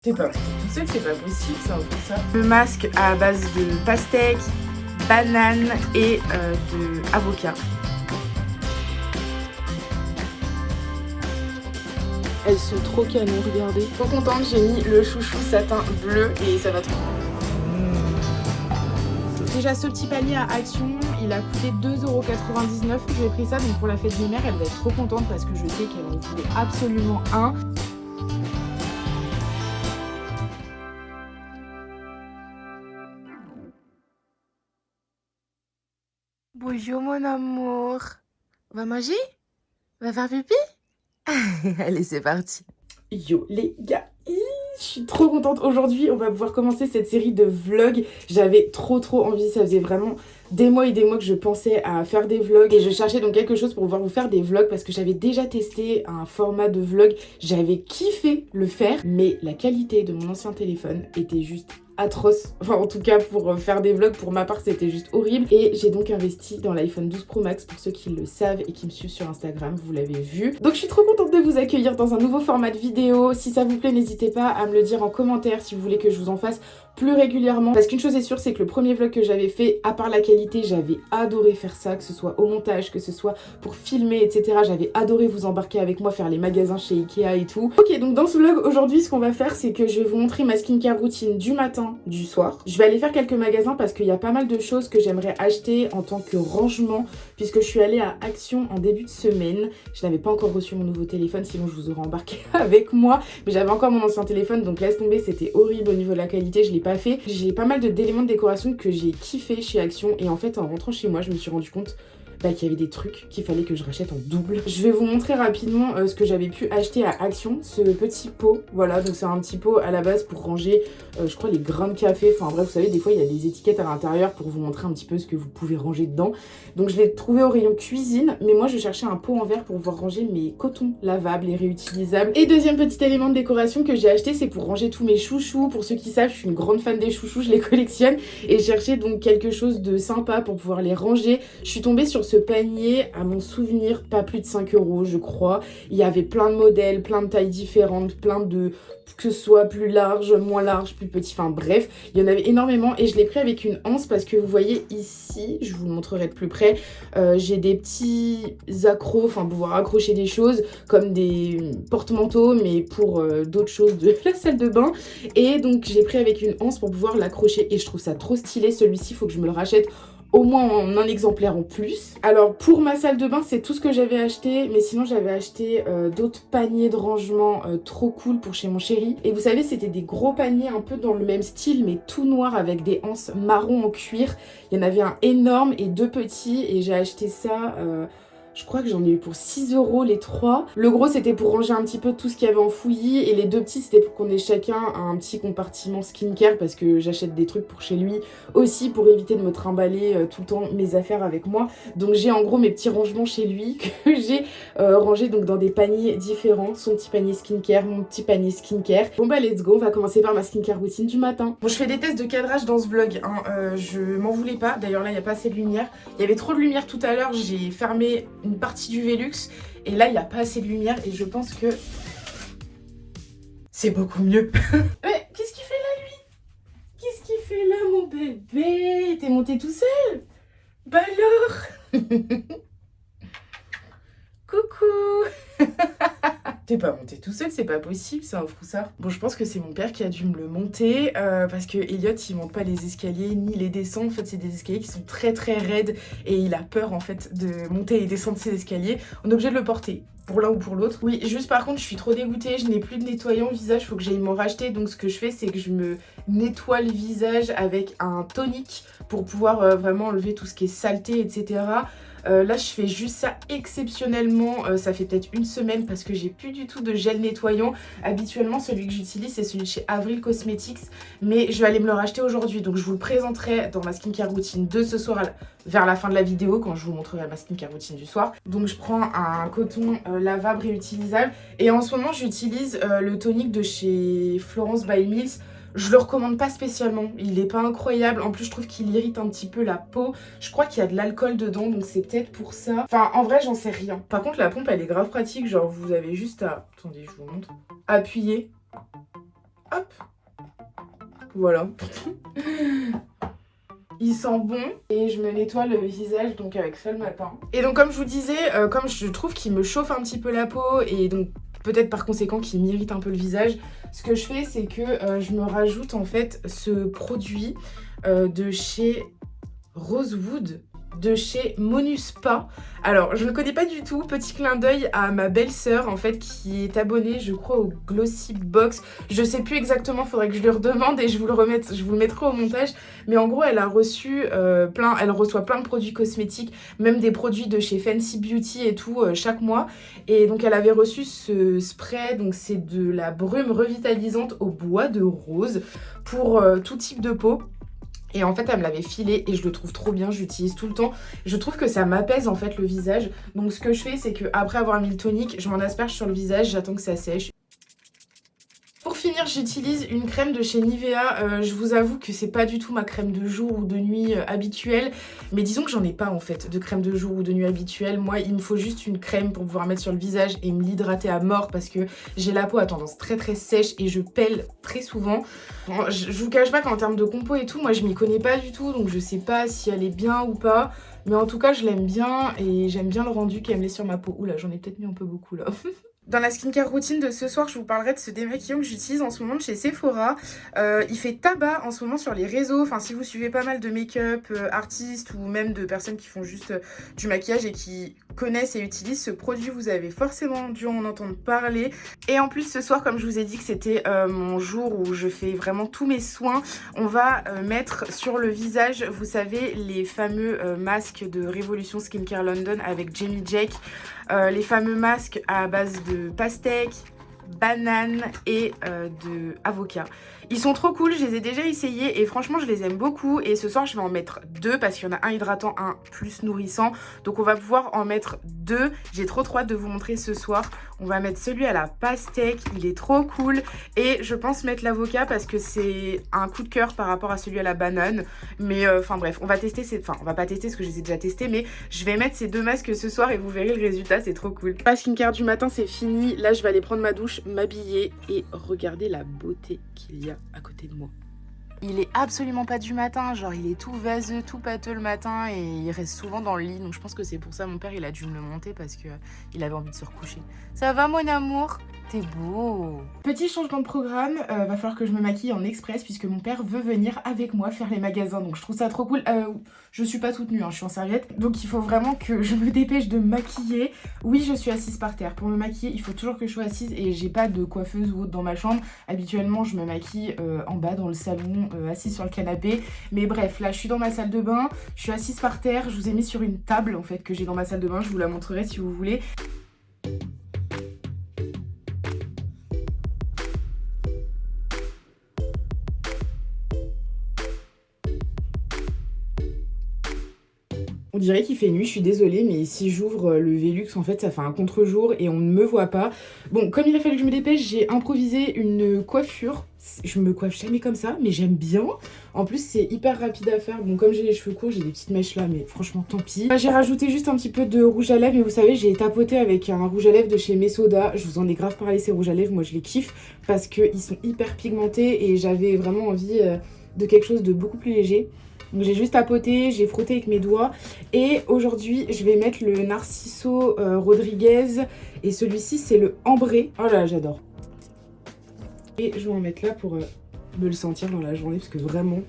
T'es pas tout seul, c'est pas possible ça, on fait ça. Le masque à base de pastèque, banane et de avocat. Elles sont trop canon, regardez. Trop contente, j'ai mis le chouchou satin bleu et ça va trop. Déjà ce petit panier à Action, il a coûté 2,99 €. J'ai pris ça donc pour la fête des mères, elle va être trop contente parce que je sais qu'elle en voulait absolument un. Bonjour mon amour. On va manger? On va faire pipi? Allez, c'est parti. Yo les gars, je suis trop contente. Aujourd'hui, on va pouvoir commencer cette série de vlogs. J'avais trop envie, ça faisait vraiment des mois et des mois que je pensais à faire des vlogs. Et je cherchais donc quelque chose pour pouvoir vous faire des vlogs parce que j'avais déjà testé un format de vlog. J'avais kiffé le faire, mais la qualité de mon ancien téléphone était juste atroce. Enfin, en tout cas, pour faire des vlogs, pour ma part, c'était juste horrible. Et j'ai donc investi dans l'iPhone 12 Pro Max pour ceux qui le savent et qui me suivent sur Instagram, vous l'avez vu. Donc, je suis trop contente de vous accueillir dans un nouveau format de vidéo. Si ça vous plaît, n'hésitez pas à me le dire en commentaire si vous voulez que je vous en fasse plus régulièrement. Parce qu'une chose est sûre, c'est que le premier vlog que j'avais fait, à part la qualité, j'avais adoré faire ça, que ce soit au montage, que ce soit pour filmer, etc. J'avais adoré vous embarquer avec moi, faire les magasins chez Ikea et tout. Ok, donc dans ce vlog, aujourd'hui, ce qu'on va faire, c'est que je vais vous montrer ma skincare routine du matin, du soir. Je vais aller faire quelques magasins parce qu'il y a pas mal de choses que j'aimerais acheter en tant que rangement, puisque je suis allée à Action en début de semaine. Je n'avais pas encore reçu mon nouveau téléphone, sinon je vous aurais embarqué avec moi. Mais j'avais encore mon ancien téléphone, donc laisse tomber, c'était horrible au niveau de la qualité, je l'ai pas fait. J'ai pas mal d'éléments de décoration que j'ai kiffé chez Action et en fait en rentrant chez moi je me suis rendu compte qu'il y avait des trucs qu'il fallait que je rachète en double. Je vais vous montrer rapidement ce que j'avais pu acheter à Action, ce petit pot, voilà, donc c'est un petit pot à la base pour ranger, je crois les grains de café, enfin bref, vous savez, des fois il y a des étiquettes à l'intérieur pour vous montrer un petit peu ce que vous pouvez ranger dedans. Donc je l'ai trouvé au rayon cuisine, mais moi je cherchais un pot en verre pour pouvoir ranger mes cotons lavables et réutilisables. Et deuxième petit élément de décoration que j'ai acheté, c'est pour ranger tous mes chouchous. Pour ceux qui savent, je suis une grande fan des chouchous, je les collectionne et je cherchais donc quelque chose de sympa pour pouvoir les ranger. Je suis tombée sur ce panier, à mon souvenir, pas plus de 5 € je crois. Il y avait plein de modèles, plein de tailles différentes, plein de... que ce soit plus large, moins large, plus petit, enfin bref, il y en avait énormément et je l'ai pris avec une anse parce que vous voyez ici, je vous le montrerai de plus près, j'ai des petits accros, enfin pouvoir accrocher des choses comme des porte-manteaux mais pour d'autres choses de la salle de bain et donc j'ai pris avec une anse pour pouvoir l'accrocher et je trouve ça trop stylé. Celui-ci, il faut que je me le rachète au moins en un exemplaire en plus. Alors pour ma salle de bain, c'est tout ce que j'avais acheté, mais sinon j'avais acheté d'autres paniers de rangement trop cool pour chez mon chéri. Et vous savez, c'était des gros paniers un peu dans le même style, mais tout noir avec des anses marron en cuir. Il y en avait un énorme et deux petits, et j'ai acheté ça... je crois que j'en ai eu pour 6 € les trois. Le gros, c'était pour ranger un petit peu tout ce qu'il y avait en fouillis. Et les deux petits, c'était pour qu'on ait chacun un petit compartiment skincare parce que j'achète des trucs pour chez lui. Aussi pour éviter de me trimballer tout le temps mes affaires avec moi. Donc j'ai en gros mes petits rangements chez lui que j'ai rangés donc dans des paniers différents. Son petit panier skincare, mon petit panier skincare. Bon bah let's go, on va commencer par ma skincare routine du matin. Bon, je fais des tests de cadrage dans ce vlog, hein. Je m'en voulais pas. D'ailleurs là, il n'y a pas assez de lumière. Il y avait trop de lumière tout à l'heure, j'ai fermé une partie du Velux et là il n'y a pas assez de lumière et je pense que c'est beaucoup mieux. Mais qu'est-ce qu'il fait là lui? Qu'est-ce qu'il fait là mon bébé? T'es monté tout seul? Bah alors? Coucou. T'es pas monté tout seul, c'est pas possible, c'est un froussard. Bon, je pense que c'est mon père qui a dû me le monter parce que Elliot il monte pas les escaliers ni les descend. En fait, c'est des escaliers qui sont très raides et il a peur en fait de monter et descendre ces escaliers. On est obligé de le porter pour l'un ou pour l'autre. Oui, juste par contre, je suis trop dégoûtée, je n'ai plus de nettoyant visage, faut que j'aille m'en racheter. Donc, ce que je fais, c'est que je me nettoie le visage avec un tonique pour pouvoir vraiment enlever tout ce qui est saleté, etc. Là je fais juste ça exceptionnellement, ça fait peut-être une semaine parce que j'ai plus du tout de gel nettoyant. Habituellement celui que j'utilise c'est celui de chez Avril Cosmetics, mais je vais aller me le racheter aujourd'hui, donc je vous le présenterai dans ma skincare routine de ce soir vers la fin de la vidéo quand je vous montrerai ma skincare routine du soir. Donc je prends un coton lavable réutilisable et en ce moment j'utilise le tonique de chez Florence by Mills. Je le recommande pas spécialement, il est pas incroyable, en plus je trouve qu'il irrite un petit peu la peau. Je crois qu'il y a de l'alcool dedans, donc c'est peut-être pour ça. Enfin en vrai j'en sais rien. Par contre la pompe elle est grave pratique, genre vous avez juste à... Attendez je vous montre. Appuyer. Hop. Voilà. Il sent bon et je me nettoie le visage donc avec ça le matin. Et donc comme je vous disais, comme je trouve qu'il me chauffe un petit peu la peau et donc peut-être par conséquent qu'il m'irrite un peu le visage, ce que je fais c'est que je me rajoute en fait ce produit de chez Rosewood, de chez Monuspa. Alors je ne connais pas du tout, petit clin d'œil à ma belle-sœur en fait qui est abonnée je crois au Glossy Box. Je sais plus exactement, faudrait que je lui redemande et je vous le mettrai au montage. Mais en gros elle a reçu elle reçoit plein de produits cosmétiques, même des produits de chez Fancy Beauty et tout chaque mois. Et donc elle avait reçu ce spray, donc c'est de la brume revitalisante au bois de rose pour tout type de peau. Et en fait elle me l'avait filé et je le trouve trop bien, j'utilise tout le temps. Je trouve que ça m'apaise en fait le visage. Donc ce que je fais c'est que après avoir mis le tonique, je m'en asperge sur le visage, j'attends que ça sèche. Pour finir, j'utilise une crème de chez Nivea. Je vous avoue que c'est pas du tout ma crème de jour ou de nuit habituelle. Mais disons que j'en ai pas en fait de crème de jour ou de nuit habituelle. Moi, il me faut juste une crème pour pouvoir mettre sur le visage et me l'hydrater à mort parce que j'ai la peau à tendance très très sèche et je pèle très souvent. Je vous cache pas qu'en termes de compo et tout, moi je m'y connais pas du tout. Donc je sais pas si elle est bien ou pas. Mais en tout cas, je l'aime bien et j'aime bien le rendu qu'elle me met sur ma peau. Oula, j'en ai peut-être mis un peu beaucoup là. Dans la skincare routine de ce soir, je vous parlerai de ce démaquillant que j'utilise en ce moment de chez Sephora. Il fait tabac en ce moment sur les réseaux. Enfin, si vous suivez pas mal de make-up artistes ou même de personnes qui font juste du maquillage et qui connaissent et utilisent ce produit, vous avez forcément dû en entendre parler. Et en plus, ce soir, comme je vous ai dit que c'était mon jour où je fais vraiment tous mes soins, on va mettre sur le visage, vous savez, les fameux masques de Révolution Skincare London avec Jamie Jake. Les fameux masques à base de pastèque, banane et de avocat. Ils sont trop cool, je les ai déjà essayés et franchement je les aime beaucoup. Et ce soir je vais en mettre deux parce qu'il y en a un hydratant, un plus nourrissant. Donc on va pouvoir en mettre deux. J'ai trop hâte de vous montrer ce soir. On va mettre celui à la pastèque, il est trop cool. Et je pense mettre l'avocat parce que c'est un coup de cœur par rapport à celui à la banane. Mais enfin bref, on va tester on va pas tester parce que je les ai déjà testés, mais je vais mettre ces deux masques ce soir et vous verrez le résultat, c'est trop cool. La skincare du matin c'est fini, là je vais aller prendre ma douche, m'habiller et regarder la beauté qu'il y a à côté de moi. Il est absolument pas du matin, genre il est tout vaseux, tout pâteux le matin et il reste souvent dans le lit. Donc je pense que c'est pour ça mon père il a dû me le monter parce que il avait envie de se recoucher. Ça va mon amour? T'es beau. Petit changement de programme, va falloir que je me maquille en express puisque mon père veut venir avec moi faire les magasins. Donc je trouve ça trop cool. Je suis pas toute nue, hein, je suis en serviette. Donc il faut vraiment que je me dépêche de me maquiller. Oui, je suis assise par terre. Pour me maquiller, il faut toujours que je sois assise et j'ai pas de coiffeuse ou autre dans ma chambre. Habituellement, je me maquille en bas dans le salon, assise sur le canapé. Mais bref, là je suis dans ma salle de bain, je suis assise par terre. Je vous ai mis sur une table en fait que j'ai dans ma salle de bain. Je vous la montrerai si vous voulez. On dirait qu'il fait nuit, je suis désolée, mais si j'ouvre le Velux, en fait, ça fait un contre-jour et on ne me voit pas. Bon, comme il a fallu que je me dépêche, j'ai improvisé une coiffure. Je me coiffe jamais comme ça, mais j'aime bien. En plus, c'est hyper rapide à faire. Bon, comme j'ai les cheveux courts, j'ai des petites mèches là, mais franchement, tant pis. J'ai rajouté juste un petit peu de rouge à lèvres, mais vous savez, j'ai tapoté avec un rouge à lèvres de chez Mesoda. Je vous en ai grave parlé, ces rouges à lèvres, moi je les kiffe parce qu'ils sont hyper pigmentés et j'avais vraiment envie de quelque chose de beaucoup plus léger. Donc j'ai juste tapoté, j'ai frotté avec mes doigts. Et aujourd'hui, je vais mettre le Narciso Rodriguez. Et celui-ci, c'est le ambré. Oh là, j'adore. Et je vais en mettre là pour me le sentir dans la journée. Parce que vraiment,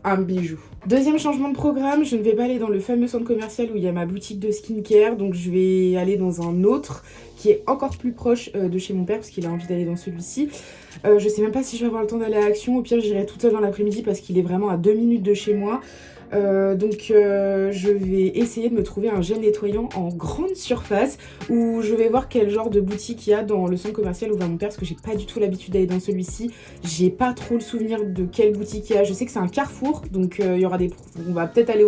un bijou. Deuxième changement de programme, je ne vais pas aller dans le fameux centre commercial où il y a ma boutique de skincare. Donc je vais aller dans un autre qui est encore plus proche de chez mon père parce qu'il a envie d'aller dans celui-ci. Je sais même pas si je vais avoir le temps d'aller à Action. Au pire, j'irai toute seule dans l'après-midi parce qu'il est vraiment à 2 minutes de chez moi. Je vais essayer de me trouver un gel nettoyant en grande surface où je vais voir quel genre de boutique il y a dans le centre commercial où va mon père parce que j'ai pas du tout l'habitude d'aller dans celui-ci. J'ai pas trop le souvenir de quelle boutique il y a. Je sais que c'est un Carrefour, donc il y aura on va peut-être aller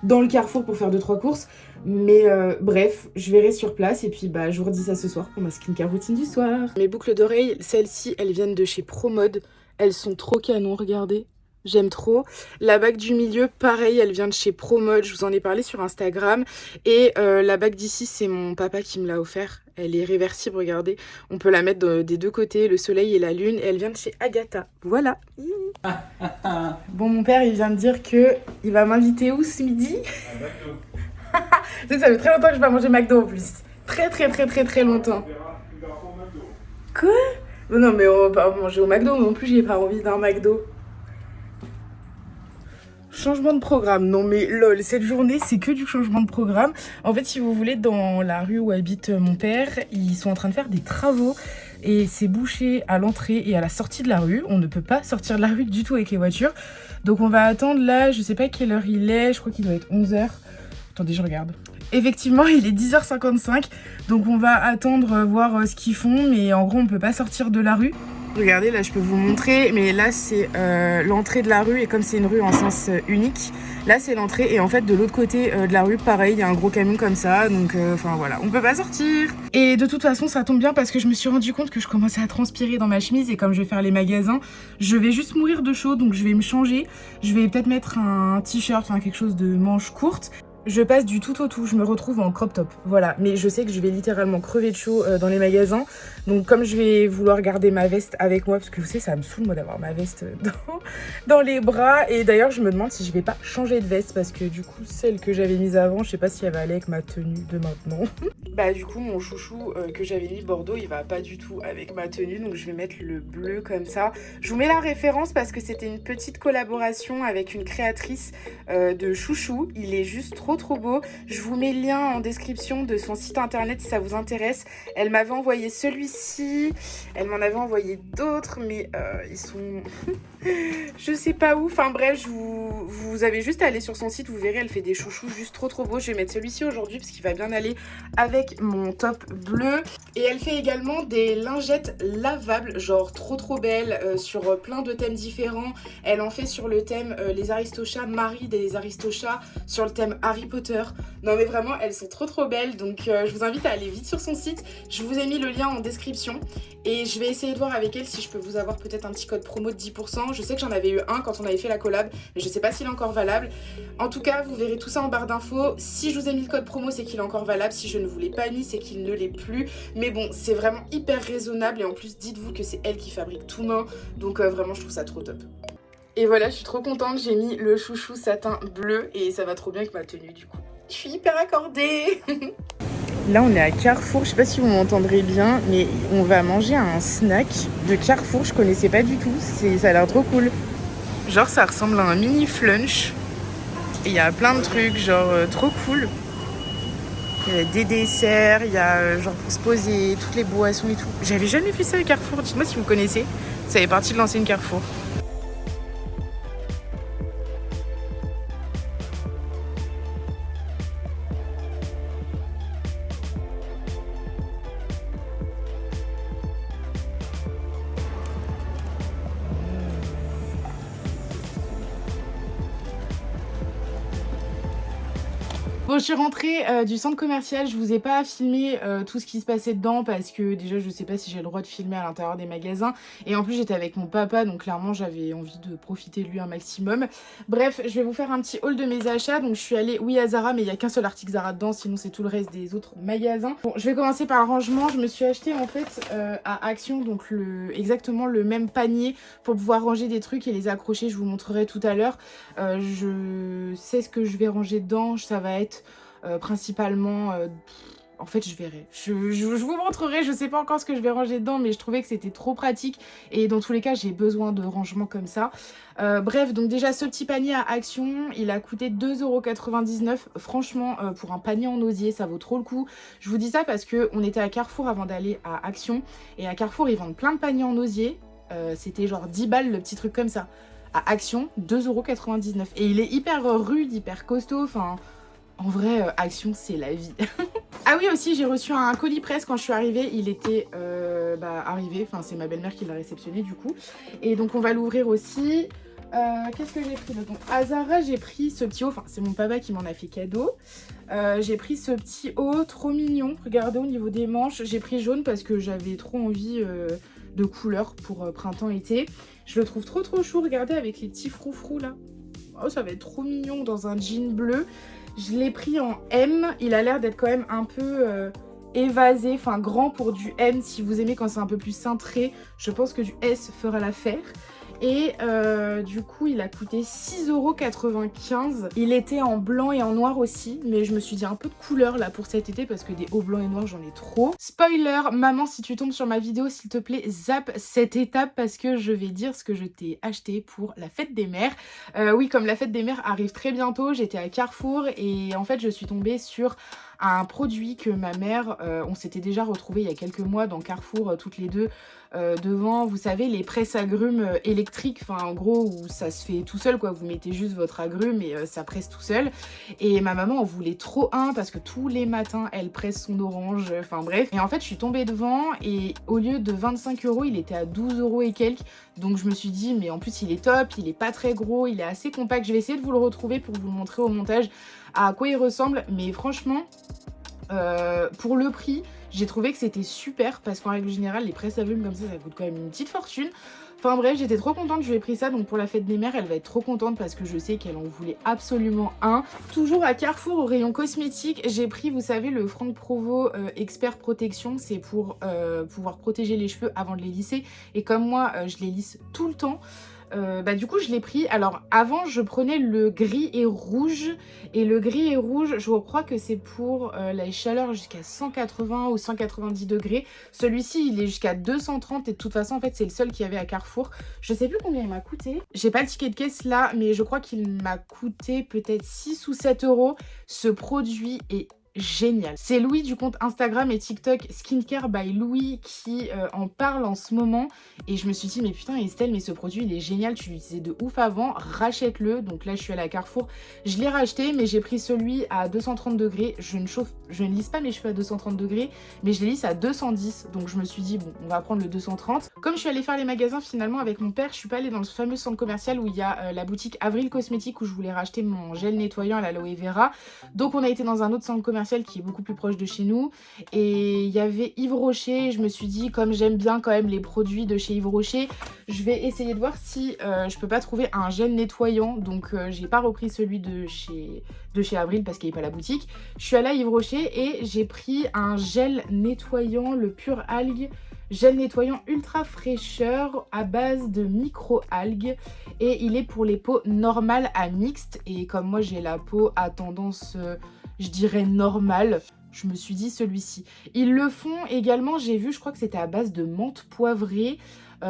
dans le Carrefour pour faire 2-3 courses. Mais bref, je verrai sur place et puis je vous redis ça ce soir pour ma skincare routine du soir. Mes boucles d'oreilles, celles-ci, elles viennent de chez Promode. Elles sont trop canon, regardez. J'aime trop. La bague du milieu, pareil, elle vient de chez Promode. Je vous en ai parlé sur Instagram. Et la bague d'ici, c'est mon papa qui me l'a offert. Elle est réversible, regardez. On peut la mettre des deux côtés, le soleil et la lune. Et elle vient de chez Agatha. Voilà. Bon, mon père, il vient de dire que il va m'inviter où ce midi? À McDo. Tu sais, ça fait très longtemps que je vais pas manger McDo en plus. Très longtemps. Quoi? Non, mais on va pas manger au McDo. Non plus, j'ai pas envie d'un McDo. Changement de programme, non mais lol, cette journée c'est que du changement de programme. En fait, si vous voulez, dans la rue où habite mon père, ils sont en train de faire des travaux et c'est bouché à l'entrée et à la sortie de la rue. On ne peut pas sortir de la rue du tout avec les voitures. Donc on va attendre là, je sais pas quelle heure il est, je crois qu'il doit être 11h. Attendez, je regarde. Effectivement, il est 10h55, donc on va attendre voir ce qu'ils font, mais en gros on peut pas sortir de la rue. Regardez, là je peux vous montrer, mais là c'est l'entrée de la rue et comme c'est une rue en sens unique, là c'est l'entrée et en fait de l'autre côté de la rue, pareil, il y a un gros camion comme ça, donc enfin voilà, on peut pas sortir. Et de toute façon ça tombe bien parce que je me suis rendu compte que je commençais à transpirer dans ma chemise et comme je vais faire les magasins, je vais juste mourir de chaud, donc je vais me changer, je vais peut-être mettre un t-shirt, enfin quelque chose de manches courtes. Je passe du tout au tout, je me retrouve en crop top, voilà. Mais je sais que je vais littéralement crever de chaud dans les magasins. Donc comme je vais vouloir garder ma veste avec moi, parce que vous savez, ça me saoule moi d'avoir ma veste dans les bras. Et d'ailleurs, je me demande si je vais pas changer de veste, parce que du coup, celle que j'avais mise avant, je sais pas si elle va aller avec ma tenue de maintenant. Bah du coup, mon chouchou que j'avais mis Bordeaux, il va pas du tout avec ma tenue, donc je vais mettre le bleu comme ça. Je vous mets la référence parce que c'était une petite collaboration avec une créatrice de chouchou. Il est juste trop beau. Je vous mets le lien en description de son site internet si ça vous intéresse. Elle m'avait envoyé celui-ci, elle m'en avait envoyé d'autres, mais ils sont je sais pas où. Enfin bref, vous avez juste à aller sur son site, vous verrez, elle fait des chouchous juste trop beaux. Je vais mettre celui-ci aujourd'hui parce qu'il va bien aller avec mon top bleu. Et elle fait également des lingettes lavables, genre trop belles, sur plein de thèmes différents. Elle en fait sur le thème les Aristochats, Marie des Aristochats, sur le thème Harry Potter. Non mais vraiment, elles sont trop belles, donc je vous invite à aller vite sur son site. Je vous ai mis le lien en description et je vais essayer de voir avec elle si je peux vous avoir peut-être un petit code promo de 10%. Je sais que j'en avais eu un quand on avait fait la collab, mais je sais pas s'il est encore valable. En tout cas, vous verrez tout ça en barre d'infos. Si je vous ai mis le code promo, c'est qu'il est encore valable. Si je ne vous l'ai pas mis, c'est qu'il ne l'est plus. Mais bon, c'est vraiment hyper raisonnable et en plus, dites-vous que c'est elle qui fabrique tout main. Donc vraiment, je trouve ça trop top. Et voilà, je suis trop contente, j'ai mis le chouchou satin bleu et ça va trop bien avec ma tenue du coup. Je suis hyper accordée. Là, on est à Carrefour, je sais pas si vous m'entendrez bien, mais on va manger un snack de Carrefour, je connaissais pas du tout, ça a l'air trop cool. Genre, ça ressemble à un mini flunch. Et il y a plein de trucs, genre trop cool. Il y a des desserts, il y a genre pour se poser, toutes les boissons et tout. J'avais jamais vu ça à Carrefour, dites-moi si vous connaissez. Ça fait partie de l'ancienne Carrefour. Bon, je suis rentrée du centre commercial, je vous ai pas filmé tout ce qui se passait dedans parce que déjà je sais pas si j'ai le droit de filmer à l'intérieur des magasins et en plus j'étais avec mon papa donc clairement j'avais envie de profiter de lui un maximum. Bref, je vais vous faire un petit haul de mes achats. Donc je suis allée oui à Zara mais il y a qu'un seul article Zara dedans, sinon c'est tout le reste des autres magasins. Bon, je vais commencer par le rangement. Je me suis acheté en fait à Action donc exactement le même panier pour pouvoir ranger des trucs et les accrocher, je vous montrerai tout à l'heure. Je sais ce que je vais ranger dedans, ça va être principalement en fait je verrai, je vous montrerai, je sais pas encore ce que je vais ranger dedans mais je trouvais que c'était trop pratique et dans tous les cas j'ai besoin de rangement comme ça. Bref, donc déjà ce petit panier à Action il a coûté 2,99 €. Franchement pour un panier en osier ça vaut trop le coup. Je vous dis ça parce que on était à Carrefour avant d'aller à Action et à Carrefour ils vendent plein de paniers en osier. C'était genre 10 balles le petit truc comme ça. À Action 2,99 € et il est hyper rude, hyper costaud, enfin en vrai Action c'est la vie. Ah oui aussi j'ai reçu un colis presse quand je suis arrivée, il était arrivé, enfin c'est ma belle-mère qui l'a réceptionné du coup. Et donc on va l'ouvrir aussi. Qu'est-ce que j'ai pris d'autre? Donc à Zara j'ai pris ce petit haut, enfin c'est mon papa qui m'en a fait cadeau. J'ai pris ce petit haut trop mignon, regardez au niveau des manches, j'ai pris jaune parce que j'avais trop envie de couleurs pour printemps-été. Je le trouve trop chou, regardez avec les petits froufrous là. Oh, ça va être trop mignon dans un jean bleu. Je l'ai pris en M, il a l'air d'être quand même un peu évasé, enfin grand pour du M. Si vous aimez quand c'est un peu plus cintré, je pense que du S fera l'affaire. Et du coup il a coûté 6,95 €. Il était en blanc et en noir aussi, mais je me suis dit un peu de couleur là pour cet été parce que des hauts blancs et noirs j'en ai trop. Spoiler, maman, si tu tombes sur ma vidéo, s'il te plaît zappe cette étape parce que je vais dire ce que je t'ai acheté pour la fête des mères. Oui, comme la fête des mères arrive très bientôt, j'étais à Carrefour et en fait je suis tombée sur un produit que ma mère, on s'était déjà retrouvés il y a quelques mois dans Carrefour toutes les deux devant, vous savez, les presses agrumes électriques, enfin en gros où ça se fait tout seul quoi, vous mettez juste votre agrume et ça presse tout seul. Et ma maman en voulait trop un parce que tous les matins elle presse son orange, enfin bref. Et en fait je suis tombée devant et au lieu de 25 € il était à 12 € et quelques. Donc je me suis dit mais en plus il est top, il est pas très gros, il est assez compact. Je vais essayer de vous le retrouver pour vous le montrer au montage à quoi il ressemble. Mais franchement pour le prix, j'ai trouvé que c'était super parce qu'en règle générale, les presses à volume comme ça coûte quand même une petite fortune. Enfin bref, j'étais trop contente, je lui ai pris ça. Donc pour la fête des mères, elle va être trop contente parce que je sais qu'elle en voulait absolument un. Toujours à Carrefour, au rayon cosmétique, j'ai pris, vous savez, le Franck Provo Expert Protection. C'est pour pouvoir protéger les cheveux avant de les lisser. Et comme moi, je les lisse tout le temps. Du coup je l'ai pris. Alors avant je prenais le gris et rouge et le gris et rouge je crois que c'est pour la chaleur jusqu'à 180 ou 190 degrés. Celui-ci il est jusqu'à 230 et de toute façon en fait c'est le seul qu'il y avait à Carrefour. Je sais plus combien il m'a coûté, j'ai pas le ticket de caisse là mais je crois qu'il m'a coûté peut-être 6 ou 7 €. Ce produit est génial. C'est Louis du compte Instagram et TikTok Skincare by Louis qui en parle en ce moment et je me suis dit mais putain Estelle, mais ce produit il est génial, tu l'utilisais de ouf avant, rachète-le. Donc là je suis allée à Carrefour, je l'ai racheté mais j'ai pris celui à 230 degrés. Je ne lisse pas mes cheveux à 230 degrés mais je les lisse à 210, donc je me suis dit bon on va prendre le 230. Comme je suis allée faire les magasins finalement avec mon père, je suis pas allée dans ce fameux centre commercial où il y a la boutique Avril Cosmétique où je voulais racheter mon gel nettoyant à l'aloe vera. Donc on a été dans un autre centre commercial qui est beaucoup plus proche de chez nous et il y avait Yves Rocher. Je me suis dit comme j'aime bien quand même les produits de chez Yves Rocher, je vais essayer de voir si je peux pas trouver un gel nettoyant. Donc j'ai pas repris celui de chez Avril parce qu'il n'est pas à la boutique. Je suis allée à Yves Rocher et j'ai pris un gel nettoyant, le Pure Algue gel nettoyant ultra fraîcheur à base de micro-algues et il est pour les peaux normales à mixtes. Et comme moi j'ai la peau à tendance je dirais normale, je me suis dit celui-ci. Ils le font également, j'ai vu, je crois que c'était à base de menthe poivrée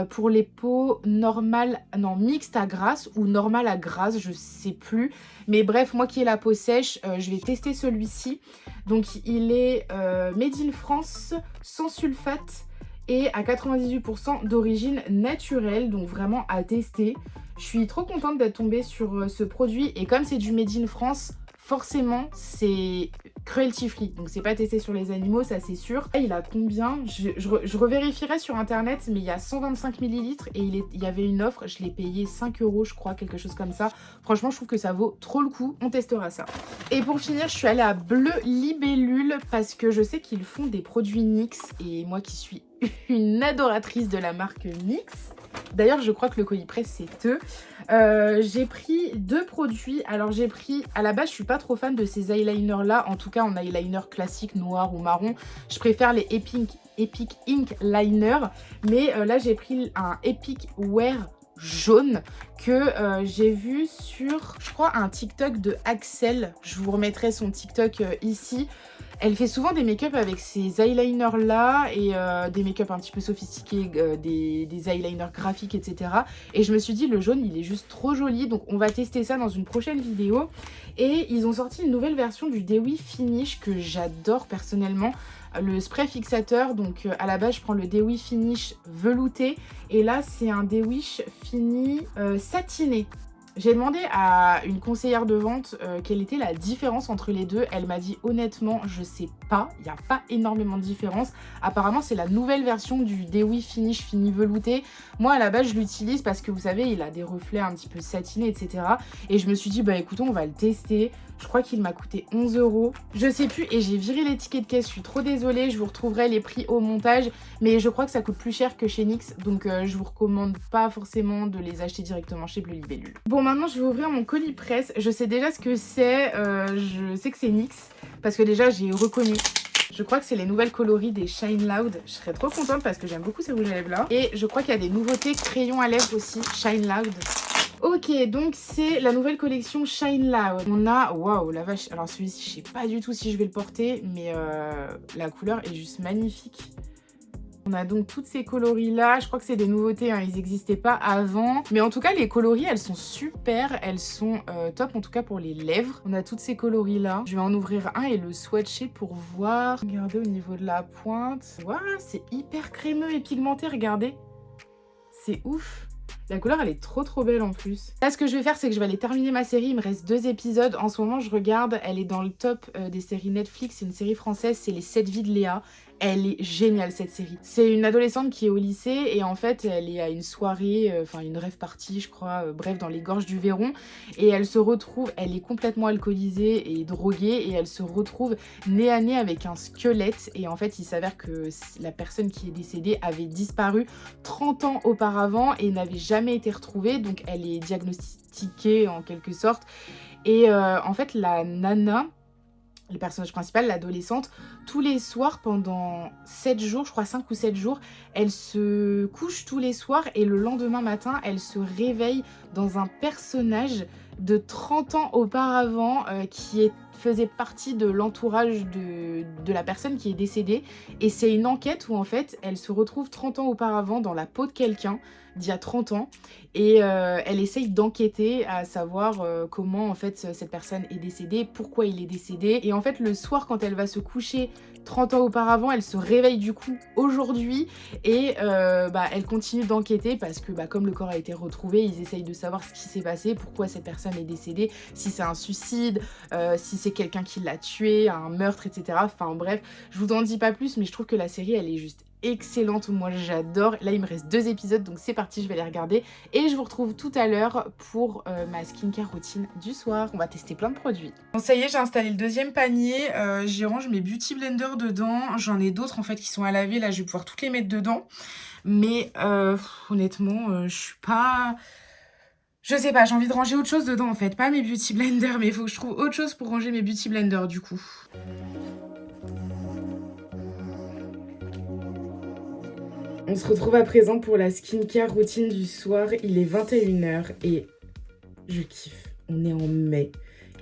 pour les peaux normales, non mixtes à grasse ou normales à grasse, je sais plus. Mais bref, moi qui ai la peau sèche, je vais tester celui-ci. Donc il est made in France, sans sulfate et à 98% d'origine naturelle, donc vraiment à tester. Je suis trop contente d'être tombée sur ce produit et comme c'est du made in France, forcément c'est cruelty free, donc c'est pas testé sur les animaux, ça c'est sûr. Il a combien? Je revérifierai sur internet, mais il y a 125 ml et il y avait une offre, je l'ai payé 5 € je crois, quelque chose comme ça. Franchement je trouve que ça vaut trop le coup, on testera ça. Et pour finir je suis allée à Bleu Libellule parce que je sais qu'ils font des produits NYX et moi qui suis une adoratrice de la marque NYX, d'ailleurs je crois que le colis presse c'est eux. J'ai pris deux produits. Alors j'ai pris, à la base je suis pas trop fan de ces eyeliners là, en tout cas en eyeliner classique noir ou marron, je préfère les Epic Ink Liner, mais là j'ai pris un Epic Wear jaune que j'ai vu sur, je crois, un TikTok de Axel. Je vous remettrai son TikTok ici. Elle fait souvent des make-up avec ces eyeliners là et des make-up un petit peu sophistiqués, des eyeliners graphiques, etc. Et je me suis dit le jaune il est juste trop joli, donc on va tester ça dans une prochaine vidéo. Et ils ont sorti une nouvelle version du Dewy Finish que j'adore personnellement. Le spray fixateur, donc à la base je prends le Dewy Finish velouté et là c'est un Dewy fini satiné. J'ai demandé à une conseillère de vente quelle était la différence entre les deux. Elle m'a dit honnêtement, je sais pas, il n'y a pas énormément de différence. Apparemment, c'est la nouvelle version du Dewy Finish Fini Velouté. Moi, à la base, je l'utilise parce que vous savez, il a des reflets un petit peu satinés, etc. Et je me suis dit, bah écoutons, on va le tester. Je crois qu'il m'a coûté 11 €. Je sais plus et j'ai viré les tickets de caisse. Je suis trop désolée, je vous retrouverai les prix au montage. Mais je crois que ça coûte plus cher que chez NYX. Donc je vous recommande pas forcément de les acheter directement chez Bleu Libellule. Bon, maintenant je vais ouvrir mon colis presse. Je sais déjà ce que c'est. Je sais que c'est NYX. Parce que déjà j'ai reconnu. Je crois que c'est les nouvelles coloris des Shine Loud. Je serais trop contente parce que j'aime beaucoup ces rouges à lèvres là. Et je crois qu'il y a des nouveautés crayons à lèvres aussi. Shine Loud. Ok, donc c'est la nouvelle collection Shine Loud. On a... Waouh, la vache. Alors celui-ci, je sais pas du tout si je vais le porter, mais la couleur est juste magnifique. On a donc toutes ces coloris-là. Je crois que c'est des nouveautés, hein. Ils n'existaient pas avant. Mais en tout cas, les coloris, elles sont super. Elles sont top, en tout cas pour les lèvres. On a toutes ces coloris-là. Je vais en ouvrir un et le swatcher pour voir. Regardez au niveau de la pointe. Waouh, c'est hyper crémeux et pigmenté, regardez. C'est ouf. La couleur, elle est trop belle en plus. Là, ce que je vais faire, c'est que je vais aller terminer ma série. Il me reste 2 épisodes. En ce moment, je regarde. Elle est dans le top des séries Netflix. C'est une série française. C'est Les 7 vies de Léa. Elle est géniale, cette série. C'est une adolescente qui est au lycée et en fait, elle est à une soirée, enfin une rave party, je crois, bref, dans les gorges du Véron. Et elle se retrouve, elle est complètement alcoolisée et droguée et elle se retrouve nez à nez avec un squelette. Et en fait, il s'avère que la personne qui est décédée avait disparu 30 ans auparavant et n'avait jamais été retrouvée. Donc, elle est diagnostiquée en quelque sorte. Et en fait, la nana... le personnage principal, l'adolescente, tous les soirs pendant 7 jours, je crois 5 ou 7 jours, elle se couche tous les soirs et le lendemain matin, elle se réveille dans un personnage de 30 ans auparavant qui faisait partie de l'entourage de la personne qui est décédée. Et c'est une enquête où en fait, elle se retrouve 30 ans auparavant dans la peau de quelqu'un d'il y a 30 ans et elle essaye d'enquêter à savoir comment en fait cette personne est décédée, pourquoi il est décédé. Et en fait le soir quand elle va se coucher 30 ans auparavant, elle se réveille du coup aujourd'hui et elle continue d'enquêter parce que comme le corps a été retrouvé, ils essayent de savoir ce qui s'est passé, pourquoi cette personne est décédée, si c'est un suicide, si c'est quelqu'un qui l'a tué, un meurtre, etc. Enfin bref, je vous en dis pas plus, mais je trouve que la série elle est juste excellente, moi j'adore. Là il me reste 2 épisodes donc c'est parti, je vais les regarder et je vous retrouve tout à l'heure pour ma skincare routine du soir. On va tester plein de produits. Bon ça y est, j'ai installé le 2e panier, j'y range mes beauty blenders dedans, j'en ai d'autres en fait qui sont à laver, là je vais pouvoir toutes les mettre dedans, mais honnêtement je suis pas... Je sais pas, j'ai envie de ranger autre chose dedans en fait, pas mes beauty blenders, mais il faut que je trouve autre chose pour ranger mes beauty blenders du coup. On se retrouve à présent pour la skincare routine du soir. Il est 21 h et je kiffe. On est en mai.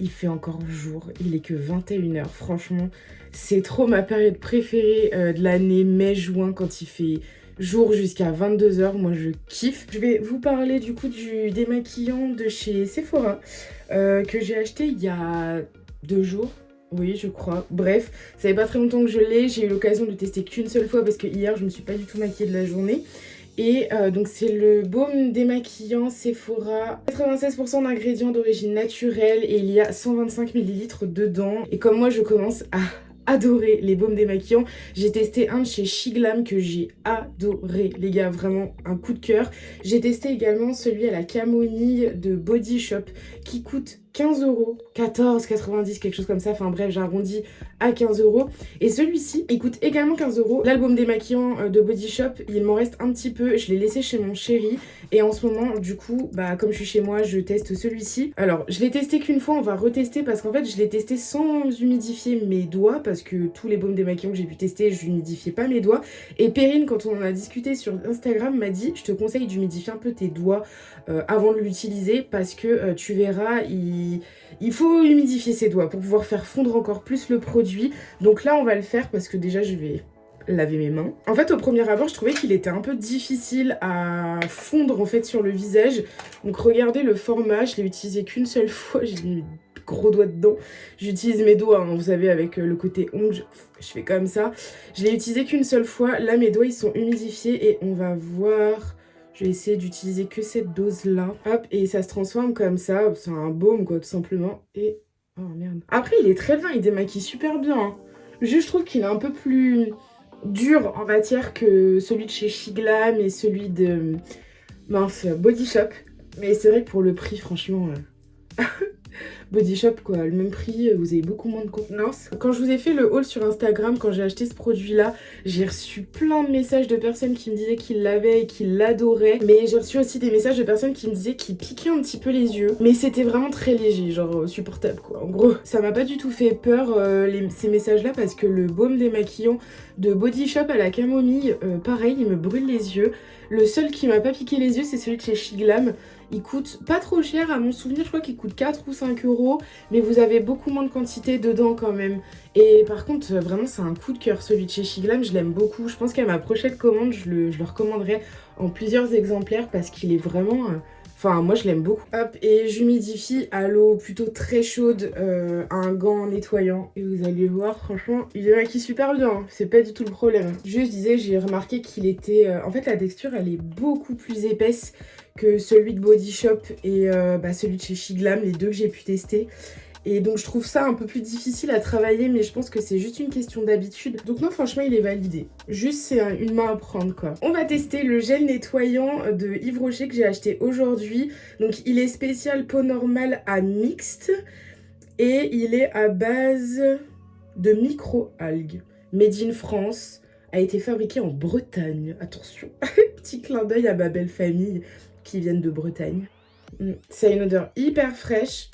Il fait encore jour. Il est que 21 h. Franchement, c'est trop ma période préférée de l'année, mai-juin, quand il fait jour jusqu'à 22 h. Moi, je kiffe. Je vais vous parler du coup du démaquillant de chez Sephora que j'ai acheté il y a 2 jours. Oui, je crois. Bref, ça fait pas très longtemps que je l'ai. J'ai eu l'occasion de le tester qu'une seule fois parce que hier, je me suis pas du tout maquillée de la journée. Et donc, c'est le baume démaquillant Sephora. 96% d'ingrédients d'origine naturelle et il y a 125 ml dedans. Et comme moi, je commence à adoré les baumes démaquillants. J'ai testé un de chez Shiglam que j'ai adoré, les gars, vraiment un coup de cœur. J'ai testé également celui à la camomille de Body Shop qui coûte 15 €, 14,90, quelque chose comme ça, enfin bref, j'arrondis à 15 €. Et celui-ci, il coûte également 15 €. L'album démaquillant de Body Shop, il m'en reste un petit peu, je l'ai laissé chez mon chéri. Et en ce moment, du coup, comme je suis chez moi, je teste celui-ci. Alors, je l'ai testé qu'une fois, on va retester parce qu'en fait, je l'ai testé sans humidifier mes doigts parce que tous les baumes démaquillants que j'ai pu tester, je n'humidifiais pas mes doigts. Et Perrine, quand on en a discuté sur Instagram, m'a dit, je te conseille d'humidifier un peu tes doigts avant de l'utiliser parce que tu verras, il faut humidifier ses doigts pour pouvoir faire fondre encore plus le produit. Donc là, on va le faire parce que déjà, je vais laver mes mains. En fait, au premier abord, je trouvais qu'il était un peu difficile à fondre en fait sur le visage. Donc regardez le format, je l'ai utilisé qu'une seule fois, j'ai mis mes gros doigts dedans. J'utilise mes doigts, hein, vous savez, avec le côté ongle, je fais comme ça. Je l'ai utilisé qu'une seule fois. Là, mes doigts, ils sont humidifiés et on va voir... Je vais essayer d'utiliser que cette dose-là. Hop, et ça se transforme comme ça. C'est un baume, quoi, tout simplement. Et... oh, merde. Après, il est très bien, il démaquille super bien. Hein. Juste, je trouve qu'il est un peu plus dur en matière que celui de chez Shiglam et celui de... mince, Body Shop. Mais c'est vrai que pour le prix, franchement... Body Shop, quoi, le même prix, vous avez beaucoup moins de contenance. Quand je vous ai fait le haul sur Instagram, quand j'ai acheté ce produit-là, j'ai reçu plein de messages de personnes qui me disaient qu'ils l'avaient et qu'ils l'adoraient. Mais j'ai reçu aussi des messages de personnes qui me disaient qu'ils piquaient un petit peu les yeux. Mais c'était vraiment très léger, genre supportable, quoi. En gros, ça m'a pas du tout fait peur, ces messages-là, parce que le baume démaquillant de Body Shop à la camomille, pareil, il me brûle les yeux. Le seul qui m'a pas piqué les yeux, c'est celui de chez Shiglam. Il coûte pas trop cher, à mon souvenir, je crois qu'il coûte 4 ou 5 euros, mais vous avez beaucoup moins de quantité dedans quand même. Et par contre, vraiment, c'est un coup de cœur, celui de chez Shiglam, je l'aime beaucoup. Je pense qu'à ma prochaine commande, je le recommanderai en plusieurs exemplaires parce qu'il est vraiment... enfin, moi, je l'aime beaucoup. Hop, et j'humidifie à l'eau plutôt très chaude, un gant nettoyant. Et vous allez voir, franchement, il démaquille super bien. Hein. C'est pas du tout le problème. Juste, je disais, j'ai remarqué qu'il était... en fait, la texture, elle est beaucoup plus épaisse que celui de Body Shop et celui de chez Shiglam, les deux que j'ai pu tester. Et donc je trouve ça un peu plus difficile à travailler, mais je pense que c'est juste une question d'habitude. Donc non, franchement, il est validé. Juste, c'est une main à prendre, quoi. On va tester le gel nettoyant de Yves Rocher que j'ai acheté aujourd'hui. Donc il est spécial peau normale à mixte et il est à base de micro-algues. Made in France, a été fabriqué en Bretagne. Attention, petit clin d'œil à ma belle famille qui viennent de Bretagne. Ça a une odeur hyper fraîche.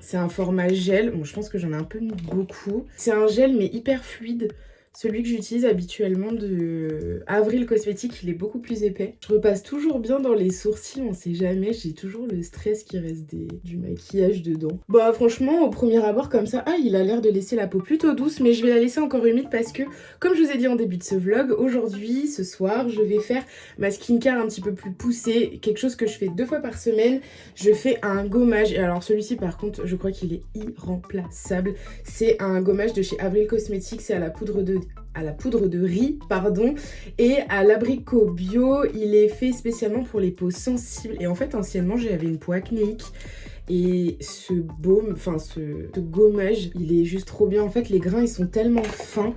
C'est un format gel. Bon, je pense que j'en ai un peu mis beaucoup. C'est un gel, mais hyper fluide. Celui que j'utilise habituellement de Avril Cosmétiques, il est beaucoup plus épais. Je repasse toujours bien dans les sourcils, on sait jamais. J'ai toujours le stress qui reste du maquillage dedans. Bah franchement, au premier abord comme ça, il a l'air de laisser la peau plutôt douce, mais je vais la laisser encore humide parce que, comme je vous ai dit en début de ce vlog, aujourd'hui, ce soir, je vais faire ma skincare un petit peu plus poussée. Quelque chose que je fais 2 fois par semaine. Je fais un gommage. Et alors celui-ci, par contre, je crois qu'il est irremplaçable. C'est un gommage de chez Avril Cosmétiques, c'est à la poudre de riz, pardon, et à l'abricot bio. Il est fait spécialement pour les peaux sensibles. Et en fait, anciennement, j'avais une peau acnéique. Et ce baume, enfin ce gommage, il est juste trop bien. En fait, les grains, ils sont tellement fins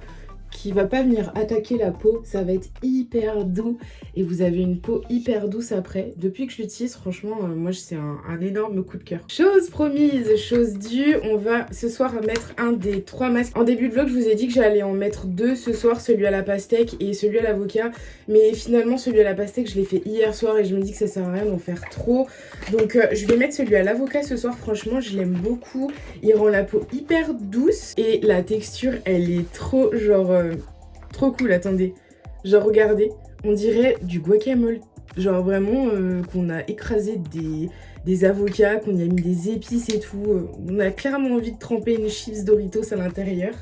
qu'il va pas venir attaquer la peau, ça va être hyper doux et vous avez une peau hyper douce après. Depuis que je l'utilise, franchement, moi c'est un énorme coup de cœur. Chose promise, chose due, on va ce soir mettre un des 3 masques. En début de vlog, je vous ai dit que j'allais en mettre 2 ce soir, celui à la pastèque et celui à l'avocat, mais finalement celui à la pastèque, je l'ai fait hier soir et je me dis que ça sert à rien d'en faire trop. Donc je vais mettre celui à l'avocat ce soir, franchement, je l'aime beaucoup. Il rend la peau hyper douce et la texture, elle est trop genre... trop cool, attendez. Genre, regardez, on dirait du guacamole. Genre vraiment qu'on a écrasé des avocats, qu'on y a mis des épices et tout. On a clairement envie de tremper une chips Doritos à l'intérieur.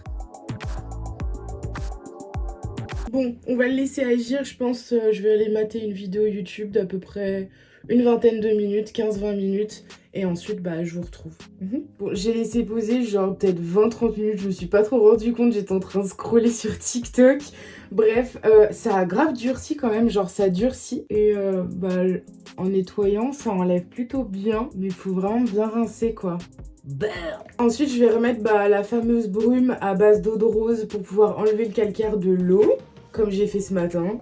Bon, on va le laisser agir. Je pense je vais aller mater une vidéo YouTube d'à peu près une vingtaine de minutes, 15-20 minutes. Et ensuite, je vous retrouve. Bon, j'ai laissé poser genre peut-être 20-30 minutes. Je me suis pas trop rendu compte. J'étais en train de scroller sur TikTok. Bref, ça a grave durci quand même. Genre, ça durcit. Et en nettoyant, ça enlève plutôt bien. Mais il faut vraiment bien rincer, quoi. Ensuite, je vais remettre la fameuse brume à base d'eau de rose pour pouvoir enlever le calcaire de l'eau. Comme j'ai fait ce matin.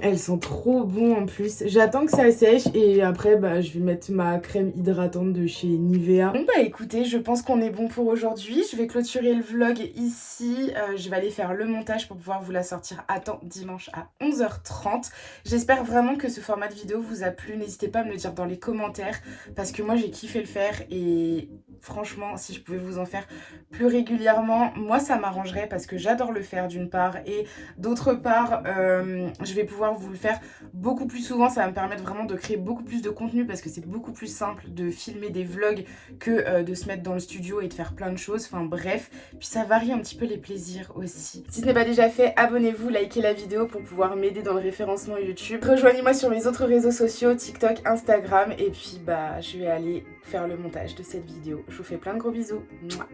Elles sont trop bon en plus. J'attends que ça sèche et après je vais mettre ma crème hydratante de chez Nivea. Bon écoutez, je pense qu'on est bon pour aujourd'hui. Je vais clôturer le vlog ici. Je vais aller faire le montage pour pouvoir vous la sortir à temps dimanche à 11h30. J'espère vraiment que ce format de vidéo vous a plu. N'hésitez pas à me le dire dans les commentaires parce que moi j'ai kiffé le faire et franchement si je pouvais vous en faire plus régulièrement, moi ça m'arrangerait parce que j'adore le faire d'une part et d'autre part je vais pouvoir vous le faire beaucoup plus souvent. Ça va me permettre vraiment de créer beaucoup plus de contenu parce que c'est beaucoup plus simple de filmer des vlogs que de se mettre dans le studio et de faire plein de choses. Enfin bref, puis ça varie un petit peu les plaisirs aussi. Si ce n'est pas déjà fait, abonnez-vous, likez la vidéo pour pouvoir m'aider dans le référencement YouTube. Rejoignez-moi sur mes autres réseaux sociaux, TikTok, Instagram et puis je vais aller faire le montage de cette vidéo. Je vous fais plein de gros bisous. Mouah.